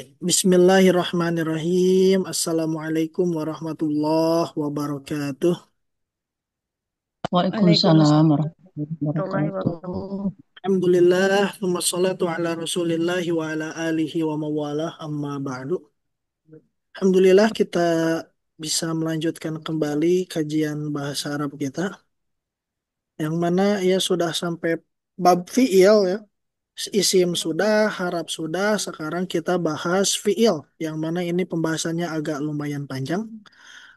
Bismillahirrahmanirrahim. Assalamualaikum warahmatullahi wabarakatuh. Waalaikumsalam Waalaikumsalam warahmatullahi warahmatullahi wabarakatuh. wabarakatuh. Alhamdulillah, wassalatu ala rasulillahi wa ala alihi wa mawalah amma ba'du. Alhamdulillah kita bisa melanjutkan kembali kajian bahasa Arab kita. Yang mana ya sudah sampai bab fi'il ya. Isim sudah, harap sudah, sekarang kita bahas fi'il. Yang mana ini pembahasannya agak lumayan panjang.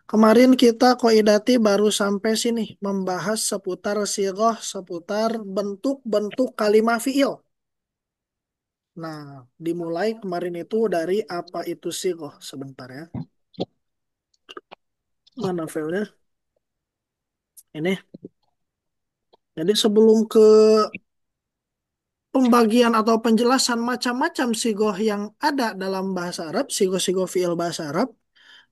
Kemarin kita koidati baru sampai sini membahas seputar sigoh, seputar bentuk-bentuk kalimah fiil. Nah, dimulai kemarin itu dari apa itu sigoh sebentar ya. Mana filenya? Ini. Jadi sebelum ke pembagian atau penjelasan macam-macam sigoh yang ada dalam bahasa Arab, sigoh-sigoh fiil bahasa Arab.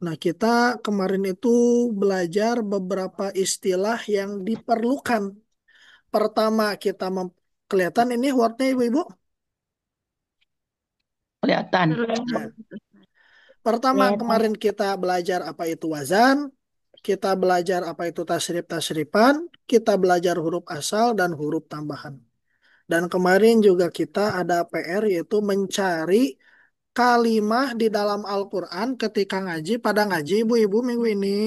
Nah, kita kemarin itu belajar beberapa istilah yang diperlukan. Pertama kita kelihatan ini wordnya ibu-ibu. Kelihatan. Nah, pertama Kelihatan. kemarin kita belajar apa itu wazan, kita belajar apa itu tasrif-tasrifan, kita belajar huruf asal dan huruf tambahan. Dan kemarin juga kita ada PR yaitu mencari kalimah di dalam Al-Quran ketika ngaji, pada ngaji ibu-ibu minggu ini.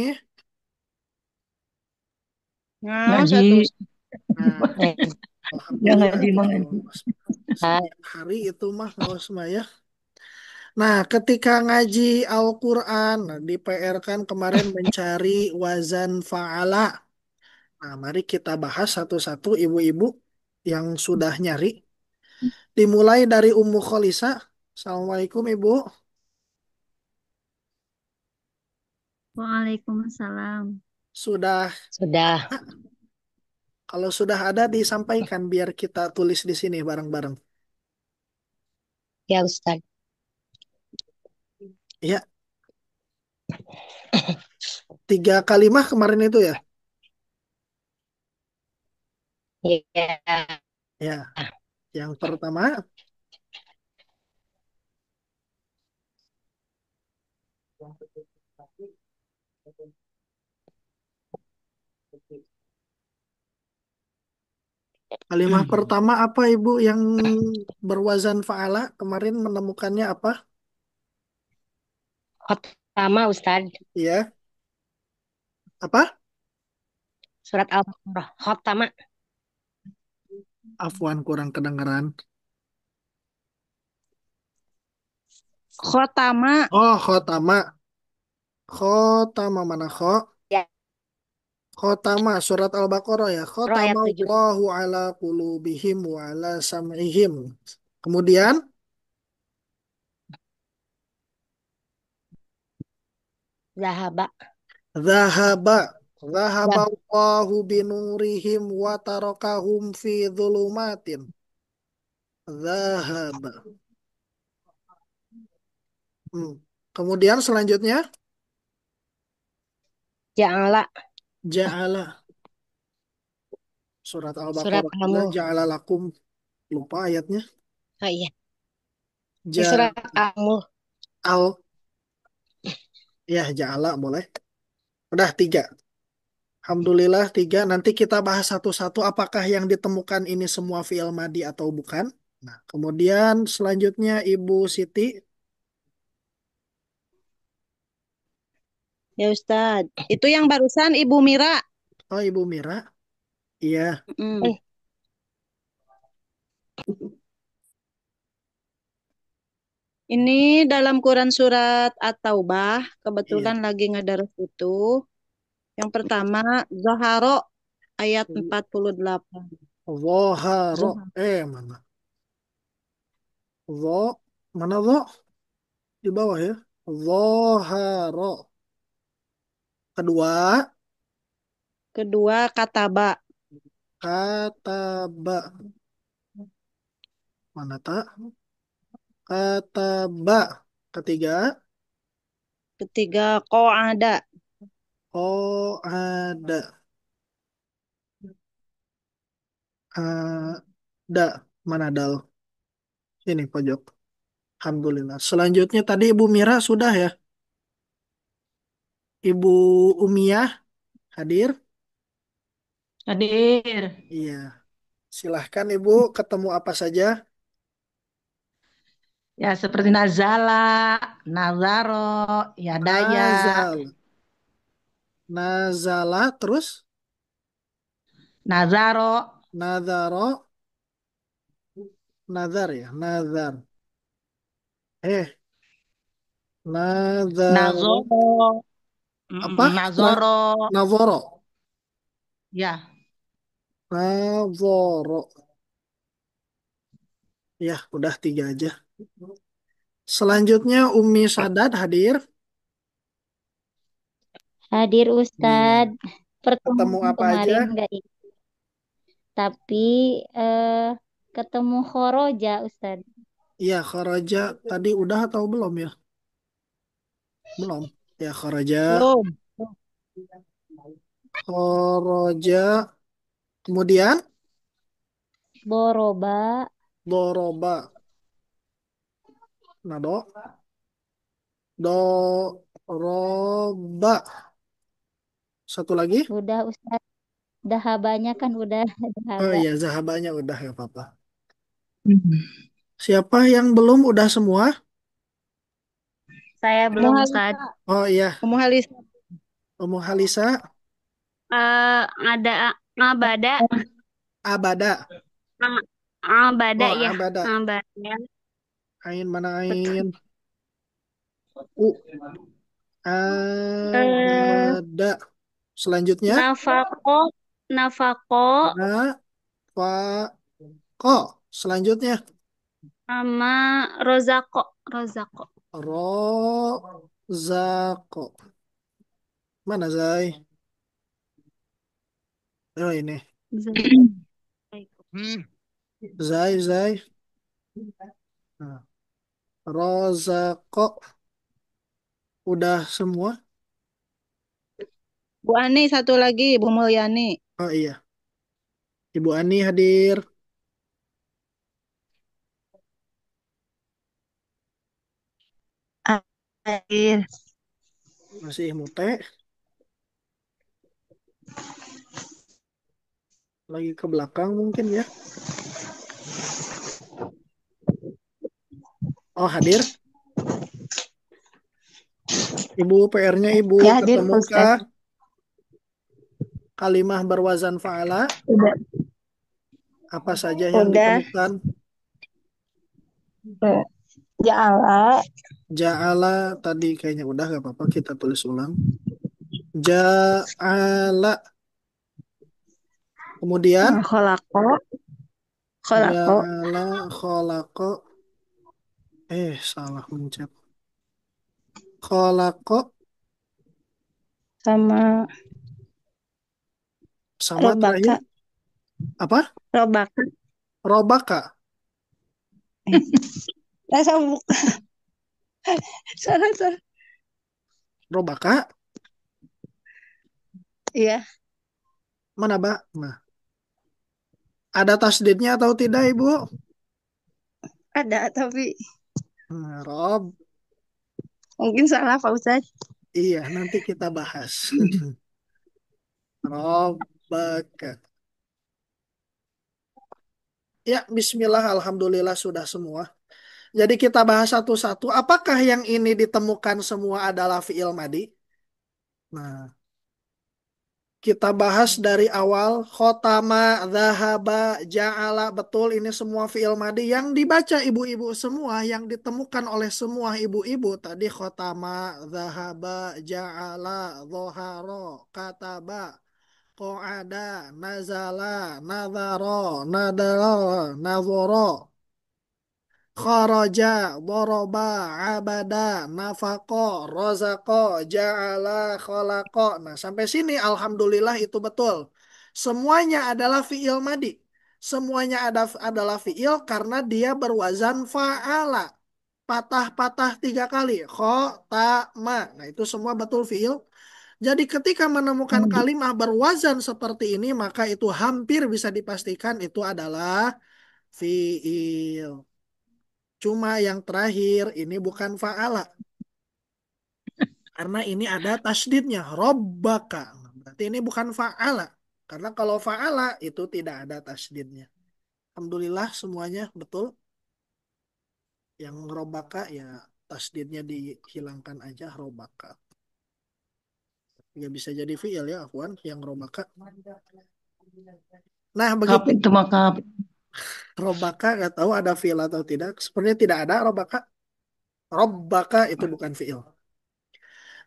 Nah, Ngaji. satu Nah, eh, Yang Alhamdulillah ngaji kalau mengaji. sekian hari itu mah nggak usah ya. Nah, ketika ngaji Al-Quran, nah, di PR kan kemarin mencari wazan fa'ala. Nah, mari kita bahas satu-satu ibu-ibu yang sudah nyari. Dimulai dari Ummu Kholisa. Assalamualaikum Ibu. Waalaikumsalam. Sudah, Sudah. kalau sudah ada disampaikan biar kita tulis di sini bareng-bareng. Ya Ustaz. Ya, tiga kalimah kemarin itu ya. Ya. Ya, yang pertama, kalimah pertama apa Ibu yang berwazan fa'ala? Kemarin menemukannya apa? Khotama Ustaz. Ya, apa? Surat Al-Baqarah. Khotama. Afwan kurang kedengeran. Khotama. Oh, khotama. Khotama mana kho? Ya. Khotama surat Al-Baqarah ya. Roh ayat Khotama 7. Allahu ala qulubihim wa ala sam'ihim. Kemudian Zahaba. zahaba. Zahaba Zah. Allahu binurihim wa tarakahum fi dhulumatin. Zahaba. Hmm. Kemudian selanjutnya Ja'ala. ja'ala surat Surat Al-Baqarah juga Al-Mulk. ja'ala lakum lupa ayatnya. Oh iya. Di Ja surat Al-Mulk. al ya ja'ala boleh. Udah tiga. Alhamdulillah tiga. Nanti kita bahas satu-satu apakah yang ditemukan ini semua fi'il madi atau bukan. Nah, kemudian selanjutnya Ibu Siti. Ya Ustaz. Itu yang barusan Ibu Mira. Oh, Ibu Mira. Iya. Mm. Ini dalam Quran surat At-Taubah, Iya. kebetulan lagi ngedaras itu. Yang pertama, Zoharo ayat 48. Zoharo. Zohar. Mana? Zo. Mana zo? Di bawah ya. Zoharo. Kedua, Kedua, Kataba. kataba. Mana tak? Kataba. Ketiga, Ketiga, Qo'ada. oh ada. Ada. Mana dal? Sini pojok. Alhamdulillah. Selanjutnya tadi Ibu Mira sudah ya. Ibu Umiyah hadir. Hadir. Iya. Silahkan Ibu, ketemu apa saja? Ya seperti Nazala, Nazaro, Yadaya, Nazal. Nazala terus Nazaro, Nadharo. Nazar ya. Nazar. Eh, Nazaro. Nazoro, Apa? Nazoro, Navoro. ya. Navoro. Ya, udah tiga aja. Selanjutnya Umi Sadat hadir. Hadir Iya. Ustadz. Ketemu Pertemuan apa aja? kemarin nggak ikut, tapi eh, ketemu Khoroja Ustadz. Iya, Kharaja tadi udah atau belum ya? Belum. Ya, Kharaja. Belum. Kharaja. Kemudian Boroba, Doroba. Nado. Doroba. Satu lagi. udah Ustadz. Dahabanya kan udah Oh dahaba. iya, Zahabanya udah ya apa-apa. Hmm. Siapa yang belum udah semua? Saya Umu belum Halisa. Ustadz. Oh iya, Umu Halisa. Umu Halisa. Eh, ada Abada, Abada. Abada Oh, ya, Abada. Abada. Ain mana Betul. Ain? U. Eh, Abada. Selanjutnya. Nafako, Nafako Na. Fa. Ko. Selanjutnya. sama Rozako, Rozako. Rozako. Mana Zai? Oh ini. Zai, Zai. Nah, Rozako. Udah semua? Bu Ani satu lagi, Bu Mulyani. Oh iya. Ibu Ani hadir. Hadir. Masih mute. Lagi ke belakang mungkin ya. Oh hadir. Ibu PR-nya Ibu Ya hadir Pak ketemukah Ustadz. kalimah berwazan fa'ala? Udah. Apa saja yang Udah. ditemukan? Ja'ala. Ja'ala tadi kayaknya udah gak apa-apa kita tulis ulang. Ja'ala. Kemudian Kholako. Kholako. ja'ala khalaqa. Salah mencet. Khalaqa Sama sama terakhir Robaka. apa? Robaka. Robaka. Sama salah, salah. Robaka Iya, mana, Mbak? Nah, ada tasdidnya atau tidak, Ibu? ada tapi Nah, Rob. mungkin salah Pak Ustadz. Iya, nanti kita bahas. Robaka. Ya, bismillah, alhamdulillah sudah semua. Jadi kita bahas satu-satu. Apakah yang ini ditemukan semua adalah fi'il madi? Nah, kita bahas dari awal. Khotama, zahaba, ja'ala. Betul, ini semua fi'il madi. Yang dibaca ibu-ibu semua, yang ditemukan oleh semua ibu-ibu. Tadi khotama, zahaba, ja'ala, zoharo, kataba, qa'ada, nazala, nadharo, nadara, nazoro. Kharaja, doroba, abada, nafako, rozako, ja'ala, kholako. Nah, sampai sini alhamdulillah itu betul. Semuanya adalah fi'il madi. Semuanya adalah fi'il karena dia berwazan fa'ala. Patah-patah tiga kali. Kho, ta, ma. Nah, itu semua betul fi'il. Jadi ketika menemukan kalimah berwazan seperti ini, maka itu hampir bisa dipastikan itu adalah fi'il. Cuma yang terakhir ini bukan fa'ala. Karena ini ada tasdidnya. Robbaka. Berarti ini bukan fa'ala. Karena kalau fa'ala itu tidak ada tasdidnya. Alhamdulillah semuanya betul. Yang robbaka ya tasdidnya dihilangkan aja robbaka. Ya bisa jadi fi'il ya, Afwan, yang robbaka. Nah, Kap begitu. itu maka Robbaka nggak tahu ada fi'il atau tidak. Sepertinya tidak ada robbaka. Robbaka itu bukan fi'il.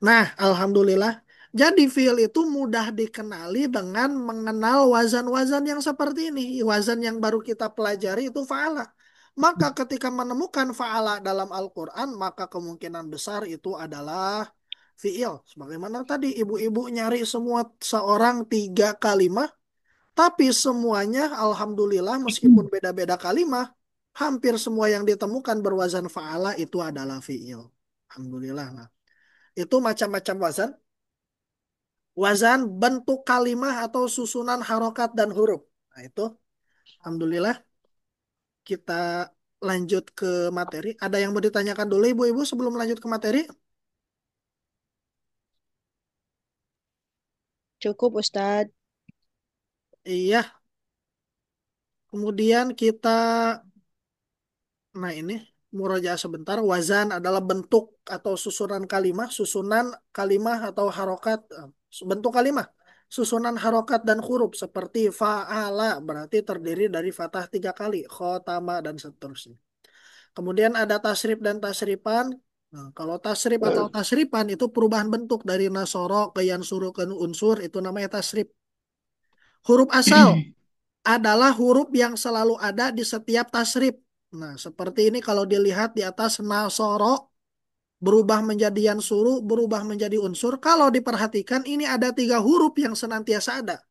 Nah, alhamdulillah. Jadi fi'il itu mudah dikenali dengan mengenal wazan-wazan yang seperti ini. Wazan yang baru kita pelajari itu fa'ala. Maka ketika menemukan fa'ala dalam Al-Quran, maka kemungkinan besar itu adalah fi'il. Sebagaimana tadi ibu-ibu nyari semua seorang 3 kalimat, tapi semuanya alhamdulillah meskipun beda-beda kalimat, hampir semua yang ditemukan berwazan fa'ala itu adalah fi'il. Alhamdulillah. Nah, itu macam-macam wazan. Wazan bentuk kalimah atau susunan harokat dan huruf. Nah itu, alhamdulillah kita lanjut ke materi. Ada yang mau ditanyakan dulu ibu-ibu sebelum lanjut ke materi? Cukup, Ustadz. Iya, kemudian kita, nah ini murojaah sebentar. Wazan adalah bentuk atau susunan kalimah atau harokat, bentuk kalimah, susunan harokat dan huruf seperti fa'ala berarti terdiri dari fathah 3 kali, khotama dan seterusnya. Kemudian ada tasrif dan tasripan. Nah, kalau tasrif atau tasripan itu perubahan bentuk dari nasoro ke yansuru ke unsur itu namanya tasrif. Huruf asal adalah huruf yang selalu ada di setiap tasrif. Nah, seperti ini kalau dilihat di atas nasoro berubah menjadi yansuru, berubah menjadi unsur. Kalau diperhatikan ini ada 3 huruf yang senantiasa ada.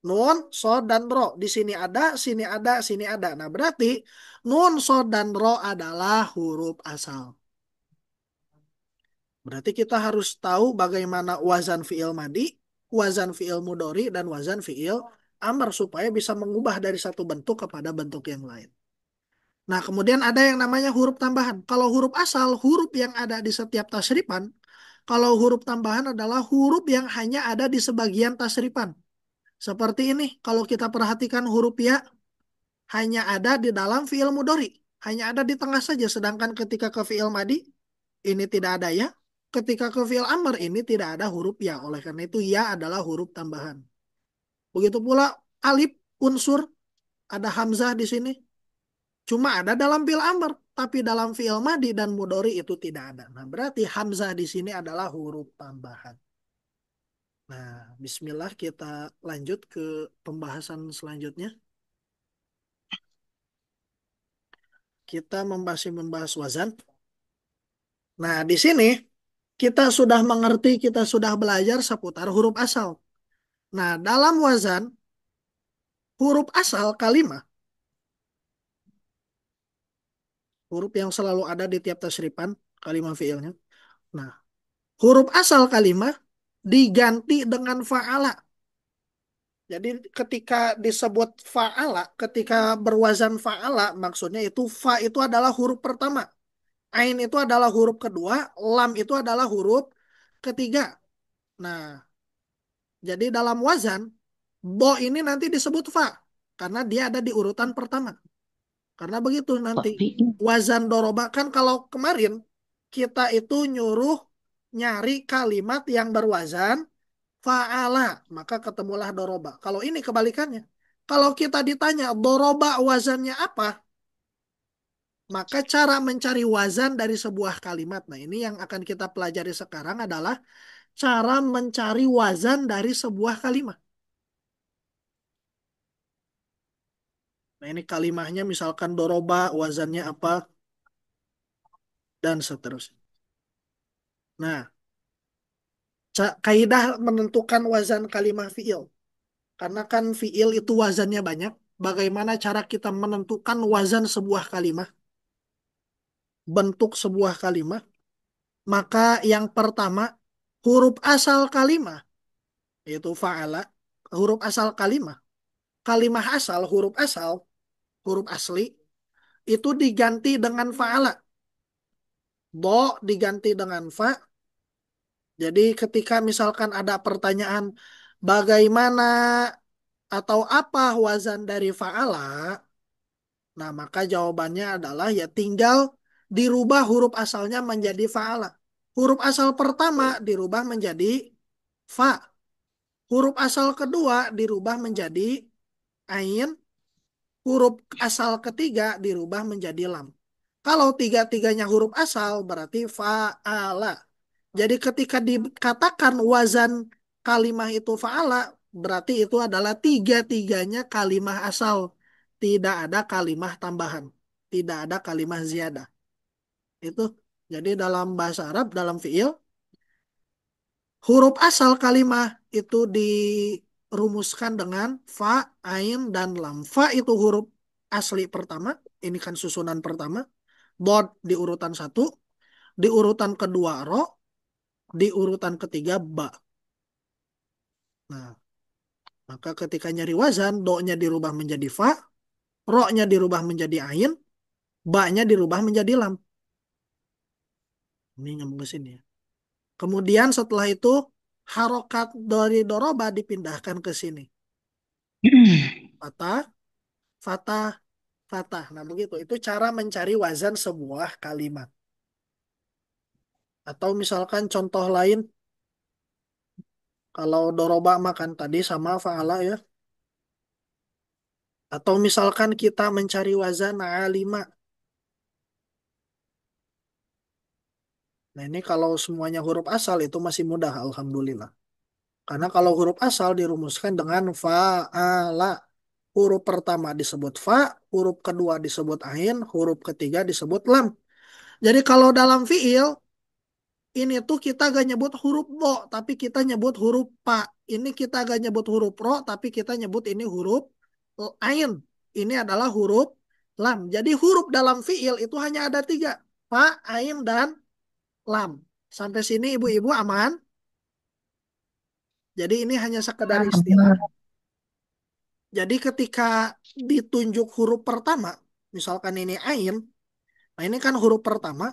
Nun, sod, dan ro. Di sini ada, sini ada, sini ada. Nah, berarti nun, sod, dan ro adalah huruf asal. Berarti kita harus tahu bagaimana wazan fi'il madi, wazan fi'il mudori, dan wazan fi'il amr supaya bisa mengubah dari satu bentuk kepada bentuk yang lain. Nah, kemudian ada yang namanya huruf tambahan. Kalau huruf asal, huruf yang ada di setiap tasripan. Kalau huruf tambahan adalah huruf yang hanya ada di sebagian tasripan. Seperti ini, kalau kita perhatikan huruf ya, hanya ada di dalam fi'il mudori. Hanya ada di tengah saja. Sedangkan ketika ke fi'il madi, ini tidak ada ya. Ketika ke fi'il amr, ini tidak ada huruf ya. Oleh karena itu, ya adalah huruf tambahan. Begitu pula alif, unsur, ada hamzah di sini. Cuma ada dalam fi'il amr. Tapi dalam fi'il madi dan mudori itu tidak ada. Nah, berarti hamzah di sini adalah huruf tambahan. Nah, bismillah kita lanjut ke pembahasan selanjutnya. Kita masih membahas wazan. Nah, di sini kita sudah mengerti, kita sudah belajar seputar huruf asal. Nah, dalam wazan, huruf asal kalimat, huruf yang selalu ada di tiap tasrifan, kalimat fiilnya. Nah, huruf asal kalimat diganti dengan fa'ala. Jadi ketika disebut fa'ala, ketika berwazan fa'ala, maksudnya itu fa itu adalah huruf pertama. Ain itu adalah huruf kedua, lam itu adalah huruf ketiga. Nah, jadi dalam wazan, bo ini nanti disebut fa. Karena dia ada di urutan pertama. Karena begitu nanti. tapi Wazan doroba kan kalau kemarin kita itu nyuruh nyari kalimat yang berwazan fa'ala. Maka ketemulah doroba. Kalau ini kebalikannya. Kalau kita ditanya doroba wazannya apa? Maka cara mencari wazan dari sebuah kalimat. Nah ini yang akan kita pelajari sekarang adalah cara mencari wazan dari sebuah kalimat. Nah ini kalimahnya misalkan doroba, wazannya apa, dan seterusnya. Nah, kaidah menentukan wazan kalimah fi'il. Karena kan fi'il itu wazannya banyak. Bagaimana cara kita menentukan wazan sebuah kalimah, bentuk sebuah kalimah? Maka yang pertama, huruf asal kalimah, yaitu fa'ala, huruf asal kalimah. Kalimah asal, huruf asli, itu diganti dengan fa'ala. Do diganti dengan fa. Jadi ketika misalkan ada pertanyaan bagaimana atau apa wazan dari fa'ala, nah maka jawabannya adalah ya tinggal dirubah huruf asalnya menjadi fa'ala. Huruf asal pertama dirubah menjadi fa. Huruf asal kedua dirubah menjadi ain. Huruf asal ketiga dirubah menjadi lam. Kalau tiga-tiganya huruf asal berarti fa'ala. Jadi ketika dikatakan wazan kalimah itu fa'ala, berarti itu adalah tiga-tiganya kalimah asal. Tidak ada kalimah tambahan. Tidak ada kalimah ziyadah. Itu. Jadi dalam bahasa Arab, dalam fi'il, huruf asal kalimah itu dirumuskan dengan fa, ain, dan lam. Fa itu huruf asli pertama. Ini kan susunan pertama. Bod di urutan satu. Di urutan kedua ro. Di urutan ketiga ba. Nah, maka ketika nyari wazan, do-nya dirubah menjadi fa, ro-nya dirubah menjadi ain, ba-nya dirubah menjadi lam. Ini nyambung ke sini ya. Kemudian setelah itu, harokat dari doroba dipindahkan ke sini. Fatah, fatah, fatah. Nah begitu, itu cara mencari wazan sebuah kalimat. Atau misalkan contoh lain, kalau doroba makan tadi sama fa'ala ya. Atau misalkan kita mencari wazan alima. Nah ini kalau semuanya huruf asal itu masih mudah, alhamdulillah. Karena kalau huruf asal dirumuskan dengan fa'ala. Huruf pertama disebut fa, huruf kedua disebut ain, huruf ketiga disebut lam. Jadi kalau dalam fiil, ini tuh kita gak nyebut huruf bo, tapi kita nyebut huruf pa. Ini kita gak nyebut huruf ro, tapi kita nyebut ini huruf ain. Ini adalah huruf lam. Jadi huruf dalam fiil itu hanya ada tiga. Fa, ain, dan lam. Sampai sini ibu-ibu aman? Jadi ini hanya sekedar istilah. Jadi ketika ditunjuk huruf pertama, misalkan ini ain, nah ini kan huruf pertama,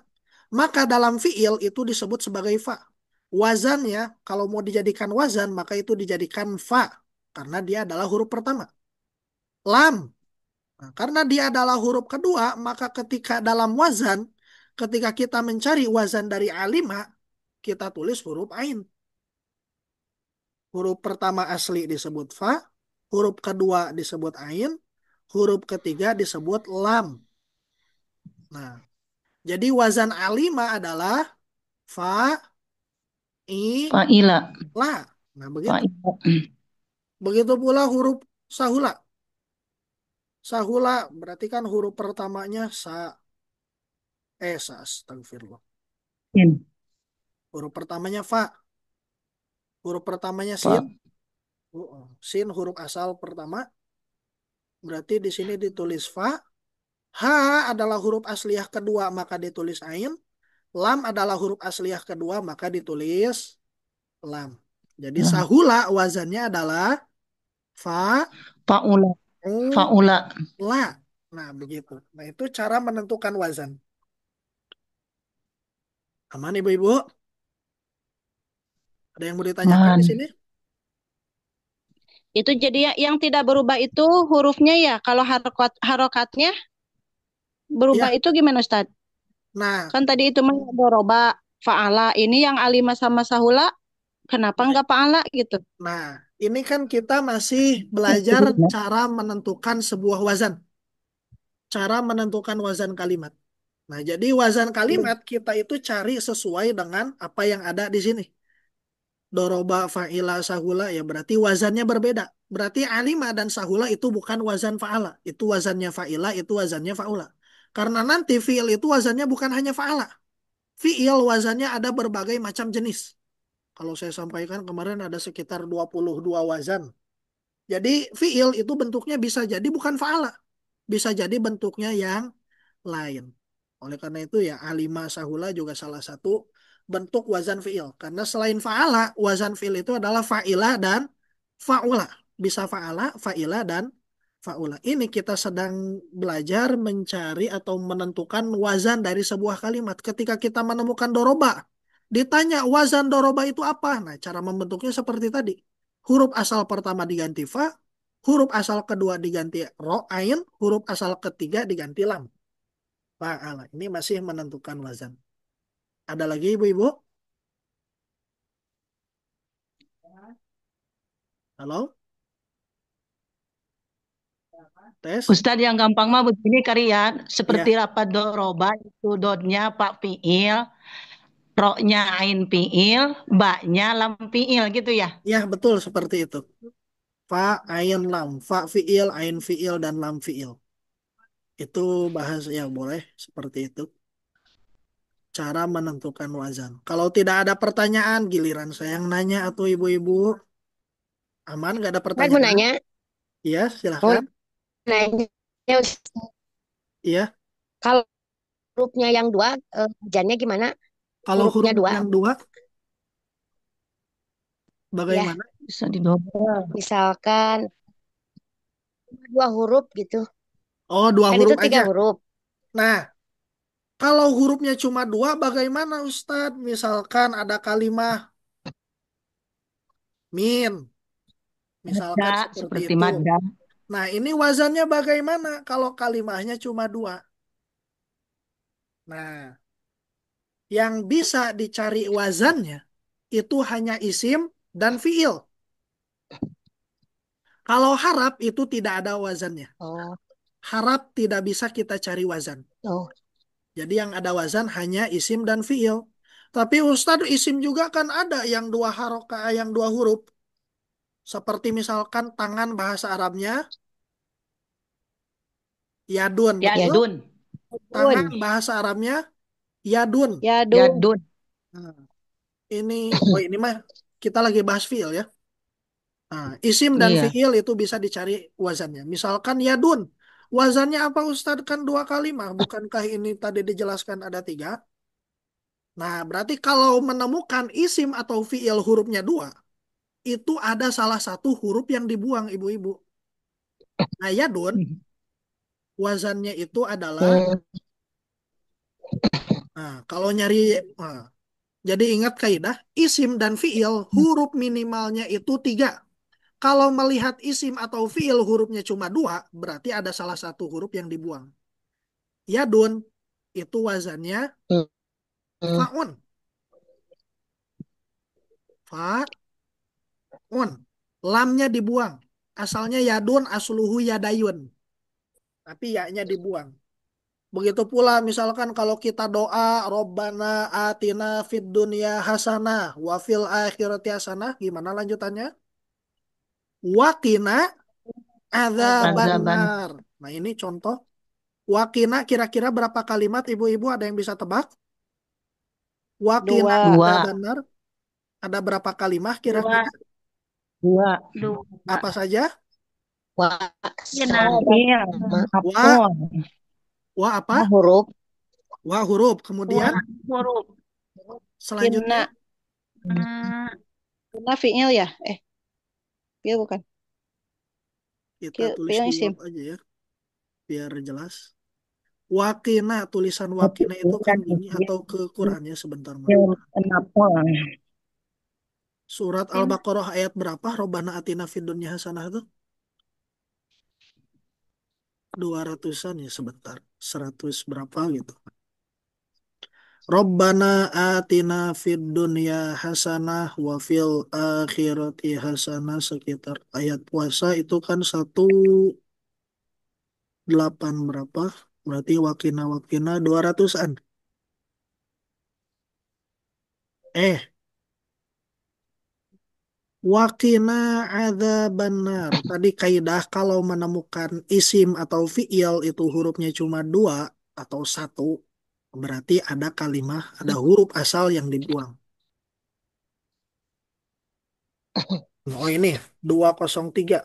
maka dalam fiil itu disebut sebagai fa. Wazannya, kalau mau dijadikan wazan, maka itu dijadikan fa, karena dia adalah huruf pertama. Lam, nah, karena dia adalah huruf kedua, maka ketika dalam wazan, ketika kita mencari wazan dari alima, kita tulis huruf ain. Huruf pertama asli disebut fa, huruf kedua disebut ain, huruf ketiga disebut lam. Nah, jadi wazan alima adalah fa, i, Fa'ila. la. Nah, begitu. Fa'ila. Begitu pula huruf sahula. Sahula berarti kan huruf pertamanya astagfirullah. Sin. Huruf pertamanya fa, huruf pertamanya sin. Fa. Sin huruf asal pertama. Berarti di sini ditulis fa. Ha adalah huruf asliyah kedua, maka ditulis ain. Lam adalah huruf asliyah kedua, maka ditulis lam. Jadi Lam. sahula wazannya adalah fa, Fa'ula. u, Fa'ula. la. Nah, begitu. Nah, itu cara menentukan wazan. Aman, ibu-ibu? Ada yang mau ditanyakan di Man. sini? Itu jadi yang tidak berubah itu hurufnya ya. Kalau harokatnya berubah Iya. itu gimana Ustaz? Nah, Kan tadi itu mah doroba, fa'ala. Ini yang alima sama sahula, kenapa nah, enggak fa'ala gitu? nah, ini kan kita masih belajar cara menentukan sebuah wazan. Cara menentukan wazan kalimat. Nah, jadi wazan kalimat kita itu cari sesuai dengan apa yang ada di sini. Doroba, fa'ila, sahula, ya berarti wazannya berbeda. Berarti alima dan sahula itu bukan wazan fa'ala. Itu wazannya fa'ila, itu wazannya fa'ula. Karena nanti fi'il itu wazannya bukan hanya fa'ala. Fi'il wazannya ada berbagai macam jenis. Kalau saya sampaikan kemarin ada sekitar 22 wazan. Jadi fi'il itu bentuknya bisa jadi bukan fa'ala. Bisa jadi bentuknya yang lain. Oleh karena itu ya alima sahula juga salah satu bentuk wazan fi'il. Karena selain fa'ala, wazan fi'il itu adalah fa'ila dan fa'ula. Bisa fa'ala, fa'ila, dan Faula. Ini kita sedang belajar mencari atau menentukan wazan dari sebuah kalimat. Ketika kita menemukan doroba, ditanya wazan doroba itu apa? Nah, cara membentuknya seperti tadi. Huruf asal pertama diganti fa, huruf asal kedua diganti ro, ain, huruf asal ketiga diganti lam. Fa'ala. Ini masih menentukan wazan. Ada lagi ibu-ibu? Halo? Tes? Ustadz yang gampang mah begini kalian, seperti Ya, rapat doroba itu dotnya Pak Piil, roknya Ain Piil, baknya Lam Piil gitu ya. ya betul seperti itu. Fa, ain, lam. Fa fi'il, ain fi'il, dan lam fi'il. Itu bahas ya boleh seperti itu. Cara menentukan wazan. Kalau tidak ada pertanyaan, giliran saya yang nanya atau ibu-ibu. Aman, nggak ada Saya mau pertanyaan? nanya, Iya, mau silahkan. nanya, Ustaz. Iya, Kalau hurufnya yang dua, bajannya gimana? kalau Hurufnya huruf dua, yang dua, ya, bagaimana? Bisa didobel. misalkan dua huruf gitu. Oh, dua Kan itu huruf tiga aja. huruf. Nah, kalau hurufnya cuma dua, bagaimana Ustadz? Misalkan ada kalimah min, Ada misalkan seperti seperti itu. madra. Nah, ini wazannya bagaimana kalau kalimahnya cuma dua? Nah, yang bisa dicari wazannya itu hanya isim dan fiil. Kalau harap itu tidak ada wazannya. Oh, Harap tidak bisa kita cari wazan. oh, Jadi yang ada wazan hanya isim dan fiil. Tapi Ustadz isim juga kan ada yang dua haroka, yang dua huruf. Seperti misalkan tangan bahasa Arabnya yadun, ya, betul? Yadun, Tangan dun, bahasa Arabnya yadun. ya dun, Yadun. Nah, ini, oh ini mah kita lagi bahas fiil ya. Nah, isim dan Iya. fiil itu bisa dicari wazannya. Misalkan yadun. Wazannya apa Ustadz? Kan dua kalimah. Bukankah ini tadi dijelaskan ada tiga? Nah, berarti kalau menemukan isim atau fiil hurufnya dua, itu ada salah satu huruf yang dibuang ibu-ibu. Nah, yadun, wazannya itu adalah, hmm, nah, kalau nyari, nah, jadi ingat kaidah, isim dan fiil huruf minimalnya itu tiga. Kalau melihat isim atau fiil hurufnya cuma dua, berarti ada salah satu huruf yang dibuang. Yadun itu wazannya hmm, hmm. faun. Faun. Lamnya dibuang. Asalnya yadun, asluhu yadayun. Tapi ya-nya dibuang. Begitu pula misalkan kalau kita doa Robbana atina fid dunya hasanah wa fil akhirati hasanah, gimana lanjutannya? Wakina Azaban. adzabannar. Nah, ini contoh. Wakina kira-kira berapa kalimat ibu-ibu ada yang bisa tebak? Wakina Dua, Dua. adzabannar ada berapa kalimat Dua. kira-kira? Dua. Dua. Apa saja? wa, Kina. sama, Iya. Wa, Apel. wa apa? huruf, Wa huruf. Dua Kemudian huruf. selanjutnya kina, Eh, kina fiil ya? Fiil bukan? kita Fiil, tulis fiil di isim. Word aja ya, biar jelas. Wakina, tulisan wakina itu kan Bukan. ini atau ke Qurannya sebentar Mak. Kenapa? Surat Kina. Al-Baqarah ayat berapa? Robbana atina fid dunya hasanah itu 200-an ya sebentar. 100 berapa gitu. Robbana atina fid dunya hasanah wa fil akhirati hasanah, sekitar ayat puasa itu kan 18 berapa? Berarti wakina wakina 200-an. Eh, Wakina adzabannar. Tadi kaidah kalau menemukan isim atau fiil itu hurufnya cuma dua atau satu, berarti ada kalimah, ada huruf asal yang dibuang. Oh ini 203.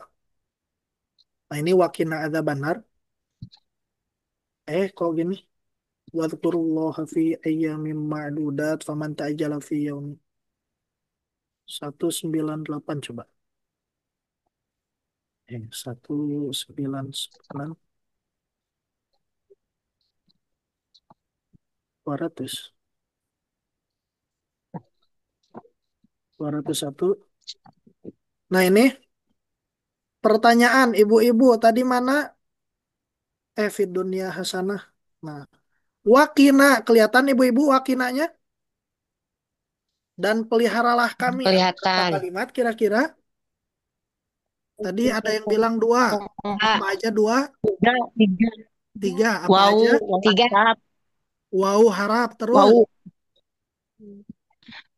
Nah ini wakina adzabannar. Kok gini? Wadkurullaha fi ayyamin ma'dudat faman ta'ajjala fi yaumi 198 coba. 199 200 201. Nah ini pertanyaan ibu-ibu tadi mana? Fid dunia hasanah. Nah, wakina kelihatan ibu-ibu wakinanya, dan peliharalah kami. Ada berapa Kelihatan. kalimat kira-kira? Tadi ada yang bilang dua. Apa aja dua? Tiga, tiga. Tiga. Apa Wau, aja? Tiga. harap. Wau harap terus. Wau.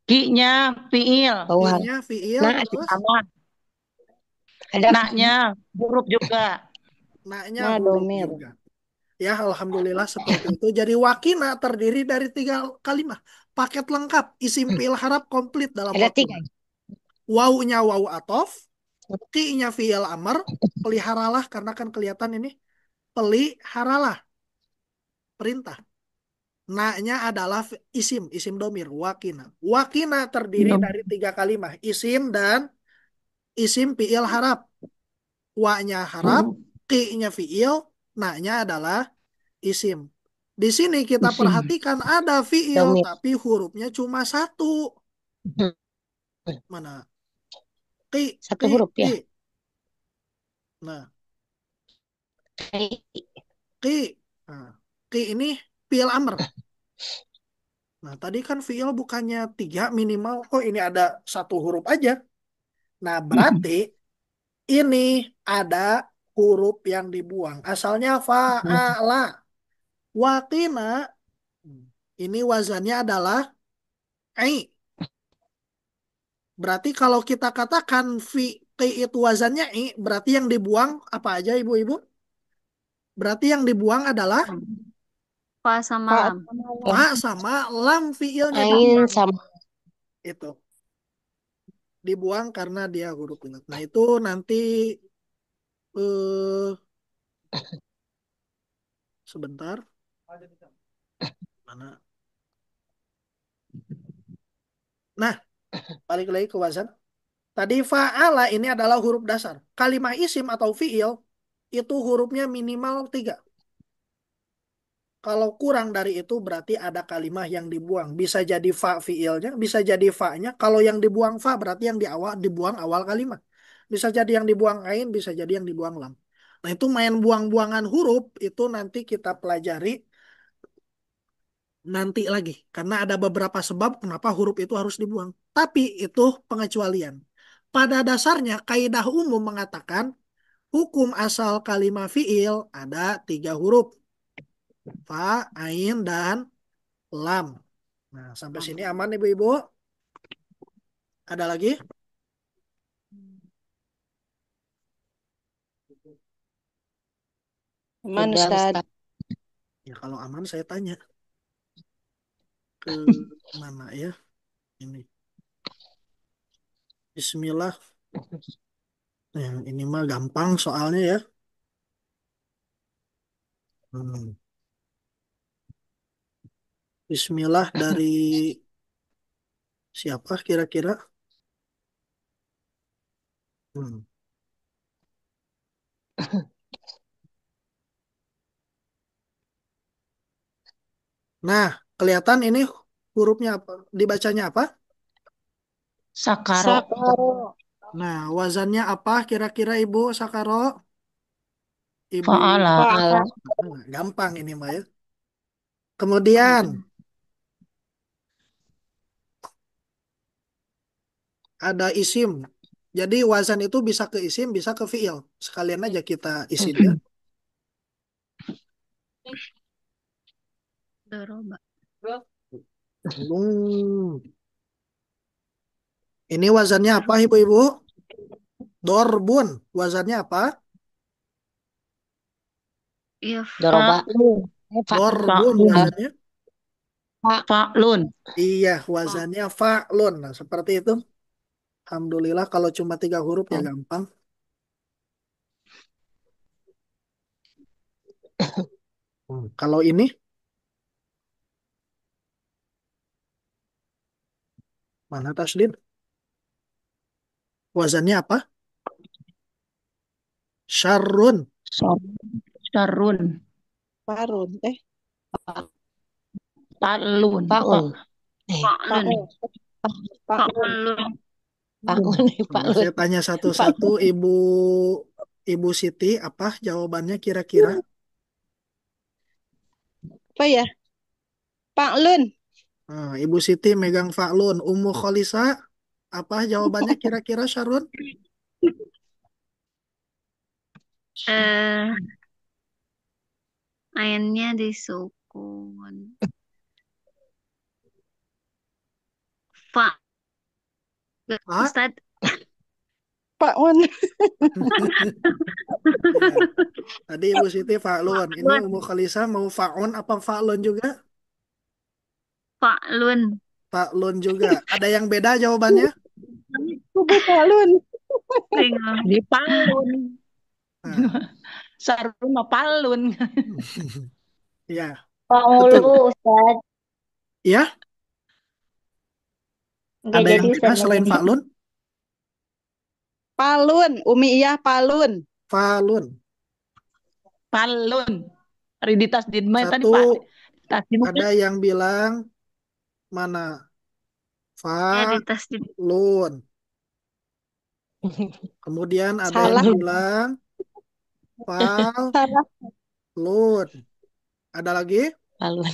Ki-nya fiil. Bau harap. I-nya fiil Nah, terus. Sama. ada Nak-nya huruf juga. Na-nya Nah, huruf domir. juga. Ya, alhamdulillah seperti itu. Jadi wakina terdiri dari tiga kalimat. Paket lengkap. Isim fiil harap komplit dalam ada wakina. tiga. Wau-nya wau atof. Ki-nya fiil amr. Peliharalah karena kan kelihatan ini. Peliharalah. Perintah. Na-nya adalah isim domir. Wakina. Wakina terdiri dari tiga kalimat. Isim dan isim fiil harap. Wa-nya harap. Ki-nya fiil. Na-nya adalah isim. Di sini kita Isim. perhatikan ada fiil, Domir. tapi hurufnya cuma satu. Mana? Ki, Satu ki, huruf ki. ya. Nah, Ki. ki. Nah, ki ini fiil amr. Nah, tadi kan fiil bukannya tiga minimal. Oh, ini ada satu huruf aja. Nah, berarti ini ada huruf yang dibuang. Asalnya fa'ala. Wakina. Ini wazannya adalah ai. Berarti kalau kita katakan fi itu wazannya i, berarti yang dibuang apa aja ibu-ibu? Berarti yang dibuang adalah Fa sama Fa lam. fa sama lam fiilnya Ain dibuang. sama. Itu dibuang karena dia huruf ingat. Nah itu nanti eh sebentar. Mana? Nah, balik lagi ke wazan. Tadi fa'ala ini adalah huruf dasar. Kalimah isim atau fiil itu hurufnya minimal 3. Kalau kurang dari itu berarti ada kalimah yang dibuang. Bisa jadi fa fiilnya, bisa jadi fa-nya. Kalau yang dibuang fa berarti yang di awal dibuang awal kalimat. Bisa jadi yang dibuang ain, bisa jadi yang dibuang lam. Nah, itu main buang-buangan huruf itu nanti kita pelajari nanti lagi karena ada beberapa sebab kenapa huruf itu harus dibuang. Tapi itu pengecualian. Pada dasarnya kaidah umum mengatakan hukum asal kalimat fiil ada 3 huruf. Fa, ain, dan lam. Nah, sampai sini aman ibu-ibu? Ada lagi? aman Sudah Ustaz. Ustaz. Ya kalau aman saya tanya ke mana ya? Ini. Bismillah. Yang ini mah gampang soalnya ya. Hmm. Bismillah dari siapa kira-kira? Hmm. Nah, kelihatan ini hurufnya apa? Dibacanya apa? Sakaro. Sakaro. Nah, wazannya apa kira-kira Ibu Sakaro? Ibu Fa'ala. Fa'ala. Nah, gampang ini mah ya. Kemudian ada isim. Jadi wazan itu bisa ke isim, bisa ke fiil. Sekalian aja kita isim ya. Doroba. Hmm. Ini wazannya apa ibu-ibu? Dorbun. Wazannya apa? Iya, Doroba. Fa'lun. Dorbun Fa'lun. wazannya. Fa'lun. Iya, wazannya fa'lun. Nah, seperti itu. Alhamdulillah kalau cuma 3 huruf ya gampang. Kalau ini, mana Tasdid? Wazannya apa? Syarrun. Syarrun. Parun. Palun. Paun. Fa'lun. Paun. Fa'lun. Paun. Saya tanya satu-satu, Ibu Siti, apa jawabannya kira-kira? Apa ya? Paklun. Nah, Ibu Siti megang fa'lun. Ummu Kholisa, apa jawabannya kira-kira, Syarun? Eh, Ainnya disukun. Fa, Pak? Ustadz. Paun. Ya. Tadi Ibu Siti fa'lun. Ini Fa'lun. Ummu Kholisa mau fa'un apa fa'lun juga? Fa'lun. Fa'lun juga. Ada yang beda jawabannya? Kubu Paklun. Bingung. Di palun. Nah, Syarrun mah palun. ya, Pangulu, betul. Ustaz. Ya, Nggak ada jadi yang beda Ustaz selain namanya. fa'lun? Palun. Umi iya Palun. Fa'lun. Palun. Ari di tas tadi Satu, Pak. Tas di ada yang bilang mana? Editas di Fa'lun. Kemudian ada yang Salah. bilang fa'lun. Salah. Ada lagi? Palun.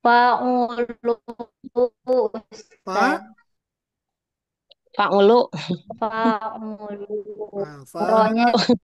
Fa'ulu Fa, Ustaz. Pangulu. Fa'ulu. nah, fa, Ronya